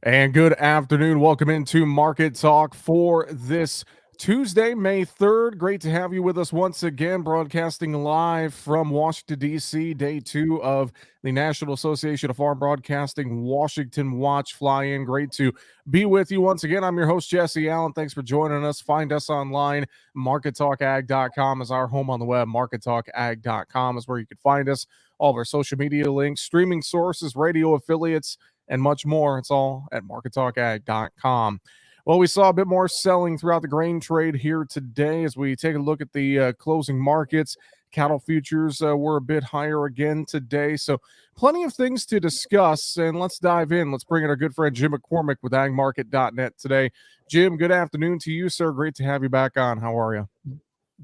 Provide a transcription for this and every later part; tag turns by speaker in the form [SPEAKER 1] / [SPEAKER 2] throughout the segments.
[SPEAKER 1] And good afternoon. Welcome into Market Talk for this Tuesday, May 3rd. Great to have you with us once again, broadcasting live from Washington, D.C., day two of the National Association of Farm Broadcasting Washington Watch Fly-In. Great to be with you once again. I'm your host, Jesse Allen. Thanks for joining us. Find us online. MarketTalkAg.com is our home on the web. MarketTalkAg.com is where you can find us. All of our social media links, streaming sources, radio affiliates, and much more. It's all at markettalkag.com. Well, we saw a bit more selling throughout the grain trade here today as we take a look at the closing markets. Cattle futures were a bit higher again today, so plenty of things to discuss, and let's dive in. Let's bring in our good friend Jim McCormick with agmarket.net today. Jim, good afternoon to you, sir. Great to have you back on. How are you?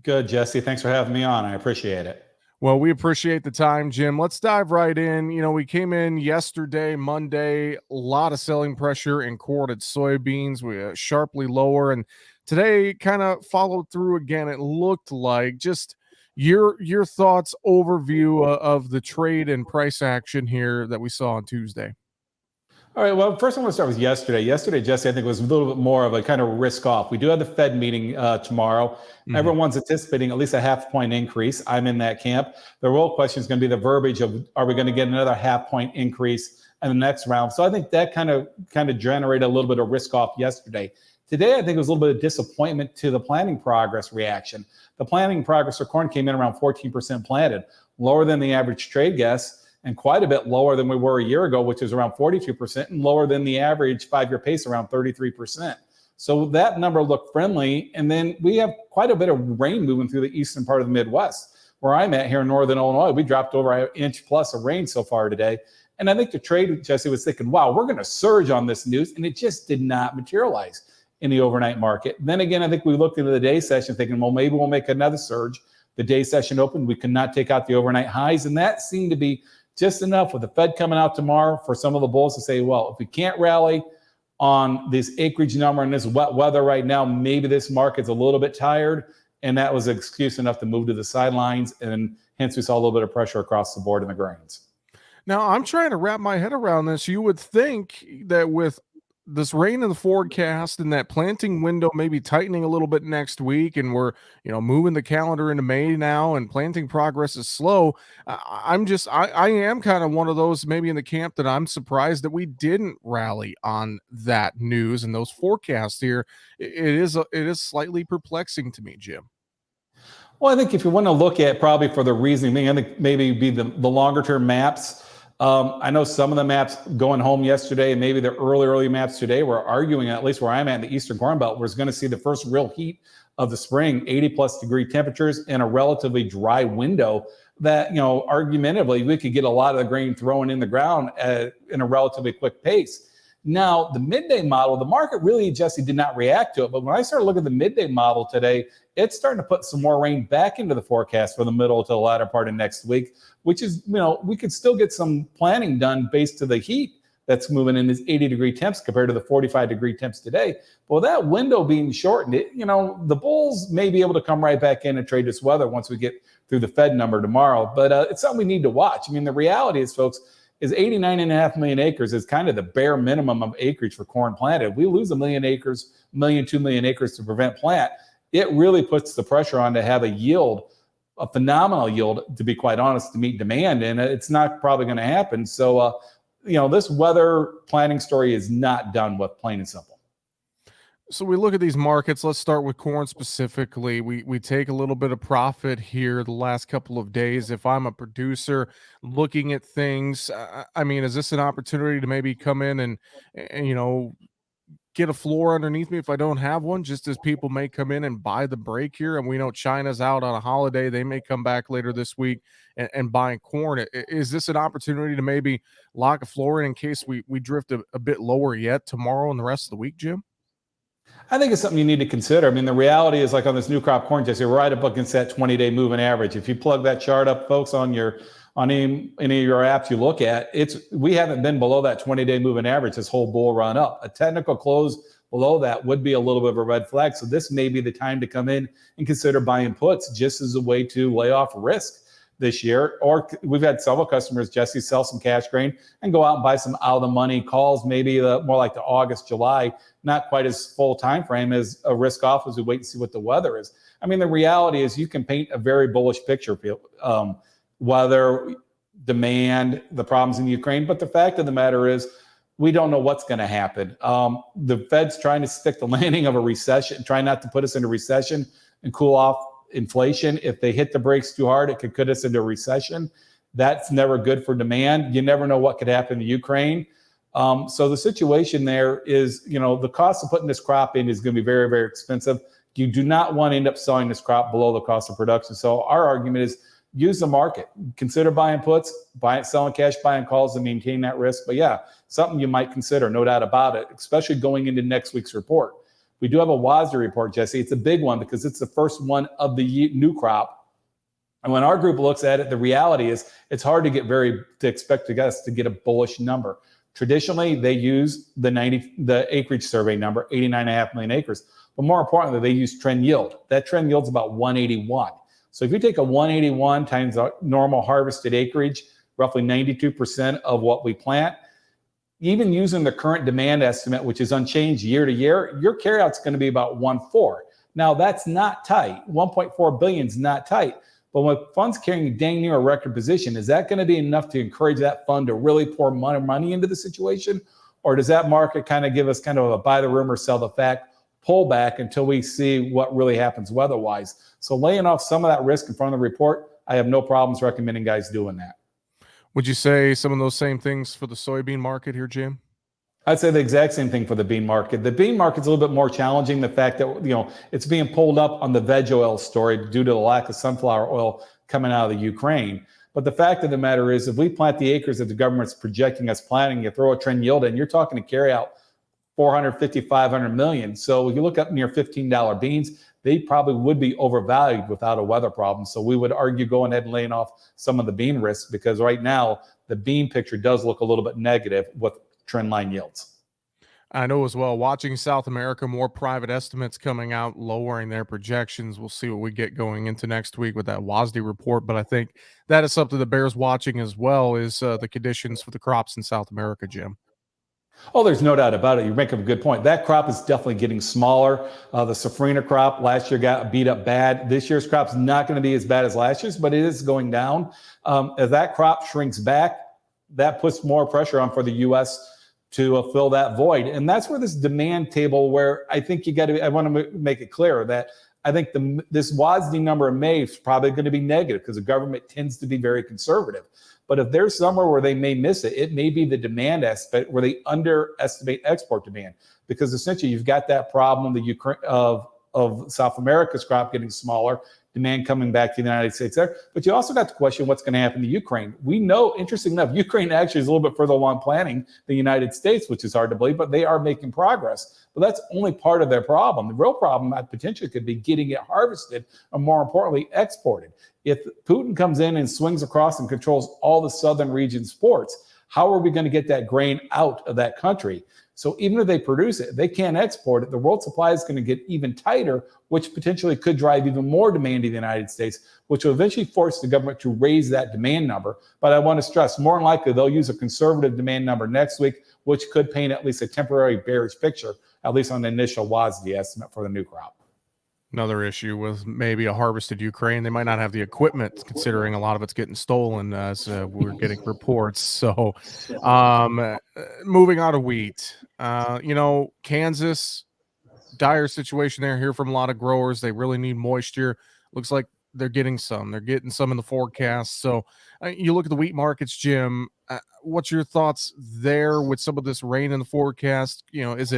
[SPEAKER 2] Good, Jesse. Thanks for having me on. I appreciate it.
[SPEAKER 1] Well, we appreciate the time, Jim. Let's dive right in. You know, we came in yesterday, Monday, a lot of selling pressure in quartered soybeans. We sharply lower, and today kind of followed through again. It looked like just your thoughts, overview of the trade and price action here that we saw on Tuesday.
[SPEAKER 2] All right. Well, first I want to start with yesterday. Yesterday, Jesse, I think was a little bit more of a kind of risk off. We do have the Fed meeting tomorrow. Mm-hmm. Everyone's anticipating at least a half-point increase. I'm in that camp. The real question is going to be the verbiage of, are we going to get another half-point increase in the next round? So I think that kind of generated a little bit of risk off yesterday. Today, I think it was a little bit of disappointment to the planting progress reaction. The planting progress for corn came in around 14% planted, lower than the average trade guess, and quite a bit lower than we were a year ago, which is around 42%, and lower than the average five-year pace, around 33%. So that number looked friendly. And then we have quite a bit of rain moving through the eastern part of the Midwest. Where I'm at here in northern Illinois, we dropped over an inch plus of rain so far today. And I think the trade, Jesse, was thinking, wow, we're going to surge on this news. And it just did not materialize in the overnight market. Then again, I think we looked into the day session thinking, well, maybe we'll make another surge. The day session opened. We could not take out the overnight highs. And that seemed to be just enough with the Fed coming out tomorrow for some of the bulls to say, well, if we can't rally on this acreage number and this wet weather right now, maybe this market's a little bit tired. And that was an excuse enough to move to the sidelines. And hence we saw a little bit of pressure across the board in the grains.
[SPEAKER 1] Now, I'm trying to wrap my head around this. You would think that with this rain in the forecast and that planting window maybe tightening a little bit next week, and we're moving the calendar into May now, and planting progress is slow. I am kind of one of those maybe in the camp that I'm surprised that we didn't rally on that news and those forecasts here. It is slightly perplexing to me, Jim.
[SPEAKER 2] Well, I think if you want to look at probably for the reasoning, I think maybe be the longer term maps. I know some of the maps going home yesterday and maybe the early maps today were arguing, at least where I'm at in the Eastern Corn Belt, we're going to see the first real heat of the spring, 80+ degree temperatures in a relatively dry window that, argumentatively, we could get a lot of the grain thrown in the ground in a relatively quick pace. Now, the midday model, the market really, Jesse, did not react to it. But when I started looking at the midday model today, it's starting to put some more rain back into the forecast for the middle to the latter part of next week, which is, we could still get some planning done based to the heat that's moving in these 80-degree temps compared to the 45-degree temps today. But with that window being shortened, the bulls may be able to come right back in and trade this weather once we get through the Fed number tomorrow. But it's something we need to watch. I mean, the reality is, folks, is 89.5 million acres is kind of the bare minimum of acreage for corn planted. We lose 2 million acres to prevent plant. It really puts the pressure on to have a phenomenal yield, to be quite honest, to meet demand. And it's not probably going to happen. So, this weather planning story is not done with, plain and simple.
[SPEAKER 1] So we look at these markets. Let's start with corn specifically. We take a little bit of profit here the last couple of days. If I'm a producer looking at things, I mean, is this an opportunity to maybe come in and get a floor underneath me if I don't have one, just as people may come in and buy the break here? And we know China's out on a holiday. They may come back later this week and buy corn. Is this an opportunity to maybe lock a floor in case we drift a bit lower yet tomorrow and the rest of the week, Jim?
[SPEAKER 2] I think it's something you need to consider. I mean, the reality is, like on this new crop corn, Jesse, we're right up against that 20-day moving average. If you plug that chart up, folks, on any of your apps you look at, we haven't been below that 20-day moving average this whole bull run up. A technical close below that would be a little bit of a red flag. So this may be the time to come in and consider buying puts just as a way to lay off risk. this year. Or we've had several customers, Jesse, sell some cash grain and go out and buy some out of the money calls, maybe more like the August, July, not quite as full time frame as a risk off as we wait and see what the weather is. I mean, the reality is you can paint a very bullish picture, weather, demand, the problems in Ukraine. But the fact of the matter is, we don't know what's going to happen. The Fed's trying to stick the landing of a recession, trying not to put us into recession and cool off inflation. If they hit the brakes too hard, it could put us into a recession. That's never good for demand. You never know what could happen to Ukraine. So the situation there is, the cost of putting this crop in is going to be very, very expensive. You do not want to end up selling this crop below the cost of production. So our argument is use the market. Consider buying puts, selling cash, buying calls to maintain that risk. But yeah, something you might consider, no doubt about it, especially going into next week's report. We do have a WASDE report, Jesse. It's a big one because it's the first one of the new crop. And when our group looks at it, the reality is it's hard to expect us to get a bullish number. Traditionally, they use the acreage survey number, 89.5 million acres. But more importantly, they use trend yield. That trend yield's about 181. So if you take a 181 times a normal harvested acreage, roughly 92% of what we plant, even using the current demand estimate, which is unchanged year to year, your carryout's going to be about 1.4. Now that's not tight. 1.4 billion is not tight. But when funds carrying dang near a record position, is that going to be enough to encourage that fund to really pour money into the situation? Or does that market kind of give us kind of a buy the rumor, sell the fact pullback until we see what really happens weather-wise? So laying off some of that risk in front of the report, I have no problems recommending guys doing that.
[SPEAKER 1] Would you say some of those same things for the soybean market here, Jim?
[SPEAKER 2] I'd say the exact same thing for the bean market. The bean market's a little bit more challenging. The fact that, it's being pulled up on the veg oil story due to the lack of sunflower oil coming out of the Ukraine. But the fact of the matter is, if we plant the acres that the government's projecting us planting, you throw a trend yield in, you're talking to carry out 450, 500 million. So if you look up near $15 beans, they probably would be overvalued without a weather problem. So we would argue going ahead and laying off some of the bean risk, because right now the bean picture does look a little bit negative with trend line yields.
[SPEAKER 1] I know as well, watching South America, more private estimates coming out, lowering their projections. We'll see what we get going into next week with that WASDE report. But I think that is something that bears watching as well, is the conditions for the crops in South America, Jim.
[SPEAKER 2] Oh, there's no doubt about it. You make a good point. That crop is definitely getting smaller. The safrinha crop last year got beat up bad. This year's crop's not going to be as bad as last year's, but it is going down. As that crop shrinks back, that puts more pressure on for the U.S. to fill that void. And that's where this demand table, where I think I want to make it clear that I think this WASDE number in May is probably going to be negative because the government tends to be very conservative. But if there's somewhere where they may miss it, it may be the demand aspect where they underestimate export demand, because essentially you've got that problem of South America's crop getting smaller, demand coming back to the United States there. But you also got to question what's going to happen to Ukraine. We know, interesting enough, Ukraine actually is a little bit further along planning the United States, which is hard to believe, but they are making progress. But that's only part of their problem. The real problem potentially could be getting it harvested, or more importantly, exported. If Putin comes in and swings across and controls all the southern region's ports, how are we going to get that grain out of that country? So even if they produce it, they can't export it. The world supply is going to get even tighter, which potentially could drive even more demand to the United States, which will eventually force the government to raise that demand number. But I want to stress, more than likely, they'll use a conservative demand number next week, which could paint at least a temporary bearish picture, at least on the initial WASDE estimate for the new crop.
[SPEAKER 1] Another issue with maybe a harvested Ukraine, they might not have the equipment, considering a lot of it's getting stolen, as we're getting reports. So moving on to wheat, Kansas, dire situation there. Hear from a lot of growers. They really need moisture. Looks like they're getting some in the forecast. So you look at the wheat markets, Jim, what's your thoughts there with some of this rain in the forecast? Is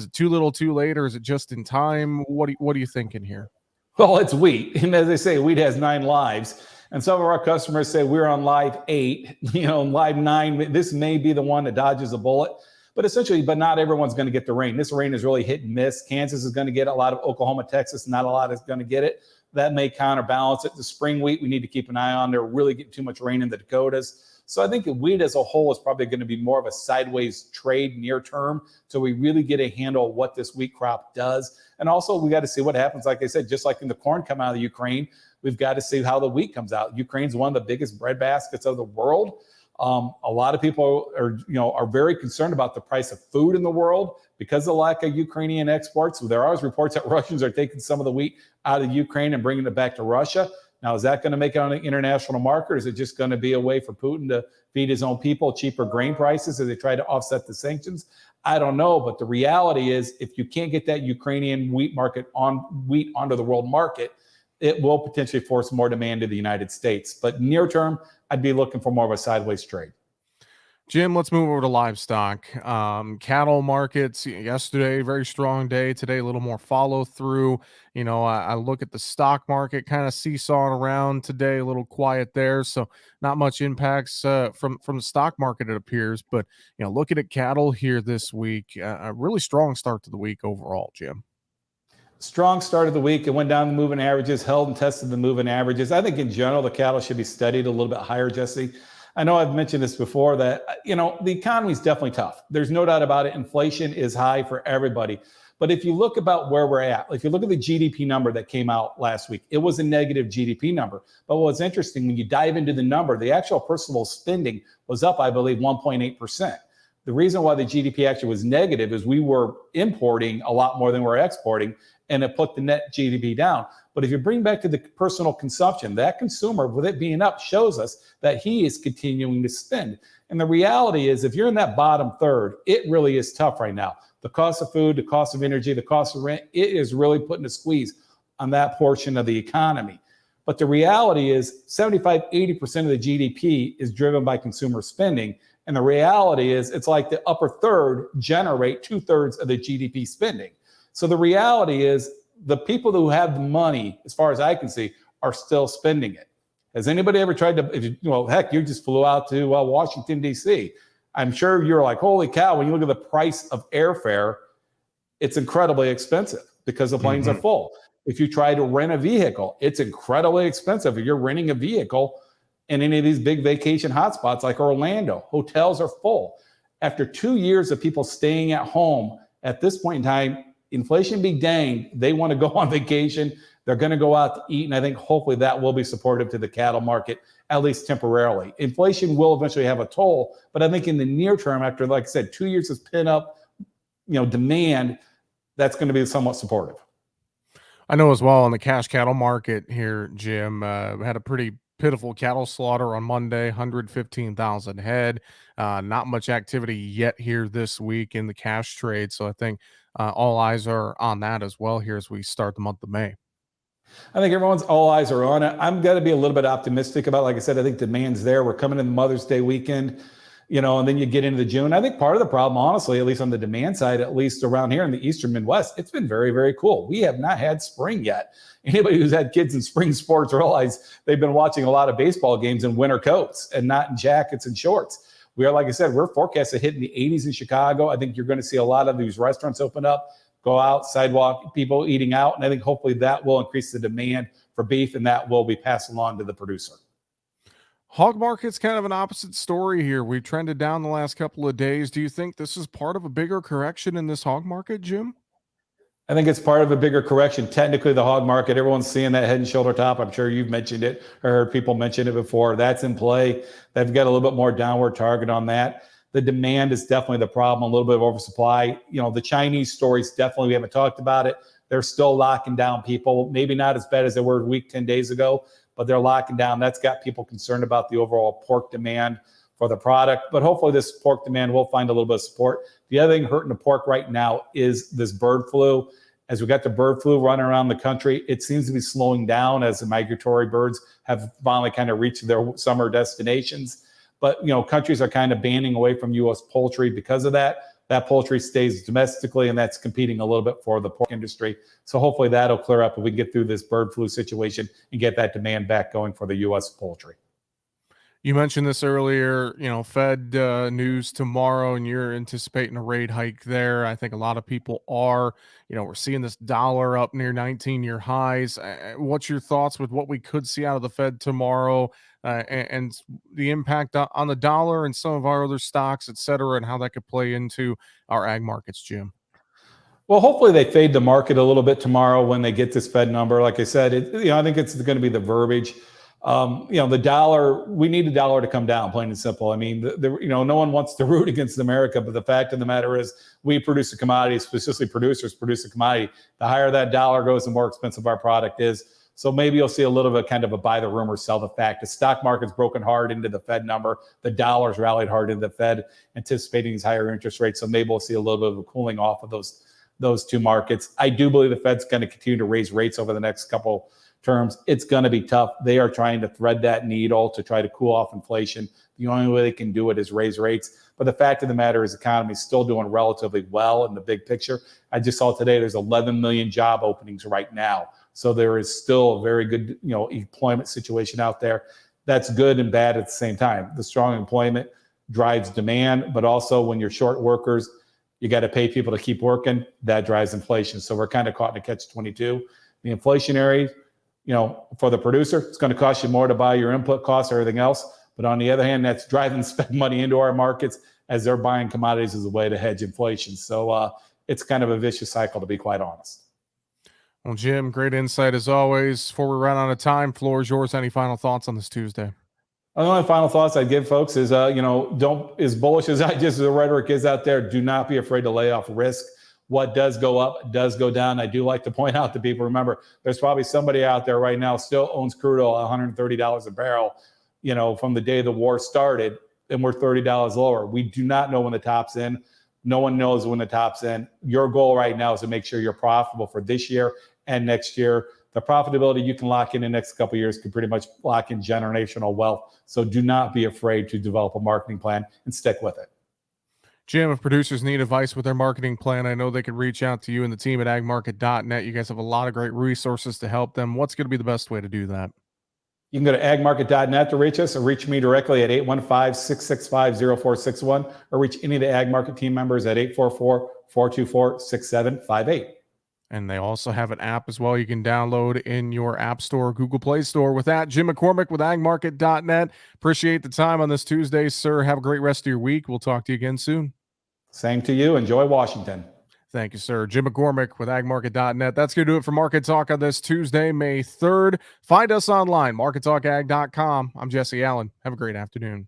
[SPEAKER 1] it too little too late, or is it just in time? What are you thinking here?
[SPEAKER 2] Well, it's wheat. And as they say, wheat has 9 lives. And some of our customers say we're on live 8, live 9. This may be the one that dodges a bullet. But but not everyone's going to get the rain. This rain is really hit and miss. Kansas is going to get a lot of Oklahoma, Texas, not a lot is going to get it. That may counterbalance it. The spring wheat we need to keep an eye on. They're really getting too much rain in the Dakotas. So I think wheat as a whole is probably going to be more of a sideways trade near term, so we really get a handle of what this wheat crop does. And also we got to see what happens. Like I said, just like in the corn come out of Ukraine, we've got to see how the wheat comes out. Ukraine's one of the biggest bread baskets of the world. A lot of people are very concerned about the price of food in the world because of the lack of Ukrainian exports. So there are always reports that Russians are taking some of the wheat out of Ukraine and bringing it back to Russia. Now, is that going to make it on the international market, or is it just going to be a way for Putin to feed his own people cheaper grain prices as they try to offset the sanctions? I don't know, but the reality is if you can't get that Ukrainian wheat onto the world market, it will potentially force more demand to the United States. But near term, I'd be looking for more of a sideways trade.
[SPEAKER 1] Jim, let's move over to livestock. Cattle markets yesterday, very strong day. Today, a little more follow through. I look at the stock market kind of seesawing around today, a little quiet there. So not much impacts from the stock market, it appears. But looking at cattle here this week, a really strong start to the week overall, Jim.
[SPEAKER 2] Strong start of the week. It went down the moving averages, held and tested the moving averages. I think in general, the cattle should be studied a little bit higher, Jesse. I know I've mentioned this before that, the economy is definitely tough. There's no doubt about it. Inflation is high for everybody. But if you look about where we're at, if you look at the GDP number that came out last week, it was a negative GDP number. But what's interesting, when you dive into the number, the actual personal spending was up, I believe, 1.8%. The reason why the GDP actually was negative is we were importing a lot more than we're exporting, and it put the net GDP down. But if you bring back to the personal consumption, that consumer, with it being up, shows us that he is continuing to spend. And the reality is, if you're in that bottom third, it really is tough right now. The cost of food, the cost of energy, the cost of rent, it is really putting a squeeze on that portion of the economy. But the reality is 75-80% of the GDP is driven by consumer spending. And the reality is it's like the upper third generate 2/3 of the GDP spending. So the reality is the people who have the money, as far as I can see, are still spending it. Has anybody ever tried to, heck, you just flew out to Washington, D.C. I'm sure you're like, holy cow, when you look at the price of airfare, it's incredibly expensive because the planes are full. If you try to rent a vehicle, it's incredibly expensive. If you're renting a vehicle in any of these big vacation hotspots like Orlando, hotels are full. After 2 years of people staying at home, at this point in time, inflation be danged, they want to go on vacation. They're going to go out to eat. And I think hopefully that will be supportive to the cattle market, at least temporarily. Inflation will eventually have a toll. But I think in the near term, after, like I said, 2 years of pent up, demand, that's going to be somewhat supportive.
[SPEAKER 1] I know as well on the cash cattle market here, Jim, had a pretty pitiful cattle slaughter on Monday, 115,000 head. Not much activity yet here this week in the cash trade. So I think all eyes are on that as well here as we start the month of May.
[SPEAKER 2] I think all eyes are on it. I'm going to be a little bit optimistic about, like I said, I think demand's there. We're coming in the Mother's Day weekend, and then you get into the June. I think part of the problem, honestly, at least on the demand side, at least around here in the Eastern Midwest, it's been very, very cool. We have not had spring yet. Anybody who's had kids in spring sports realize they've been watching a lot of baseball games in winter coats and not in jackets and shorts. We are, like I said, we're forecasted hitting the 80s in Chicago. I think you're going to see a lot of these restaurants open up, go out, sidewalk, people eating out. And I think hopefully that will increase the demand for beef, and that will be passed along to the producer.
[SPEAKER 1] Hog market's kind of an opposite story here. We've trended down the last couple of days. Do you think this is part of a bigger correction in this hog market, Jim?
[SPEAKER 2] I think it's part of a bigger correction. Technically, the hog market, everyone's seeing that head and shoulder top. I'm sure you've mentioned it or heard people mention it before. That's in play. They've got a little bit more downward target on that. The demand is definitely the problem, a little bit of oversupply. The Chinese stories, definitely, we haven't talked about it. They're still locking down people, maybe not as bad as they were a week, 10 days ago, but they're locking down. That's got people concerned about the overall pork demand for the product. But hopefully this pork demand will find a little bit of support. The other thing hurting the pork right now is this bird flu. As we got the bird flu running around the country, it seems to be slowing down as the migratory birds have finally kind of reached their summer destinations. But, countries are kind of banning away from U.S. poultry because of that. That poultry stays domestically, and that's competing a little bit for the pork industry. So hopefully that'll clear up and we can get through this bird flu situation and get that demand back going for the U.S. poultry.
[SPEAKER 1] You mentioned this earlier, Fed news tomorrow, and you're anticipating a rate hike there. I think a lot of people are. We're seeing this dollar up near 19-year highs. What's your thoughts with what we could see out of the Fed tomorrow, and the impact on the dollar and some of our other stocks, et cetera, and how that could play into our ag markets, Jim?
[SPEAKER 2] Well, hopefully they fade the market a little bit tomorrow when they get this Fed number. Like I said, I think it's going to be the verbiage. The dollar. We need the dollar to come down, plain and simple. I mean, no one wants to root against America, but the fact of the matter is, we produce a commodity. Specifically, producers produce a commodity. The higher that dollar goes, the more expensive our product is. So maybe you'll see a little bit kind of a buy the rumor, sell the fact. The stock market's broken hard into the Fed number. The dollar's rallied hard into the Fed, anticipating these higher interest rates. So maybe we'll see a little bit of a cooling off of those two markets. I do believe the Fed's going to continue to raise rates over the next couple terms. It's going to be tough. They are trying to thread that needle to try to cool off inflation. The only way they can do it is raise rates. But the fact of the matter is, the economy is still doing relatively well in the big picture. I just saw today there's 11 million job openings right now. So there is still a very good, employment situation out there. That's good and bad at the same time. The strong employment drives demand, but also when you're short workers, you got to pay people to keep working. That drives inflation. So we're kind of caught in a catch-22. The inflationary, for the producer, it's going to cost you more to buy your input costs or everything else. But on the other hand, that's driving spend money into our markets as they're buying commodities as a way to hedge inflation. So it's kind of a vicious cycle, to be quite honest.
[SPEAKER 1] Well, Jim, great insight as always. Before we run out of time, floor is yours. Any final thoughts on this Tuesday?
[SPEAKER 2] The only final thoughts I'd give folks is, don't, as bullish as the rhetoric is out there, do not be afraid to lay off risk. What does go up does go down. I do like to point out to people, remember, there's probably somebody out there right now still owns crude oil at $130 a barrel, from the day the war started, and we're $30 lower. We do not know when the top's in. No one knows when the top's in. Your goal right now is to make sure you're profitable for this year and next year. The profitability you can lock in the next couple of years can pretty much lock in generational wealth. So do not be afraid to develop a marketing plan and stick with it.
[SPEAKER 1] Jim, if producers need advice with their marketing plan, I know they can reach out to you and the team at agmarket.net. You guys have a lot of great resources to help them. What's going to be the best way to do that?
[SPEAKER 2] You can go to agmarket.net to reach us, or reach me directly at 815-665-0461, or reach any of the Ag Market team members at 844-424-6758.
[SPEAKER 1] And they also have an app as well you can download in your App Store, Google Play Store. With that, Jim McCormick with agmarket.net. Appreciate the time on this Tuesday, sir. Have a great rest of your week. We'll talk to you again soon.
[SPEAKER 2] Same to you. Enjoy Washington.
[SPEAKER 1] Thank you, sir. Jim McCormick with agmarket.net. That's going to do it for Market Talk on this Tuesday, May 3rd. Find us online, markettalkag.com. I'm Jesse Allen. Have a great afternoon.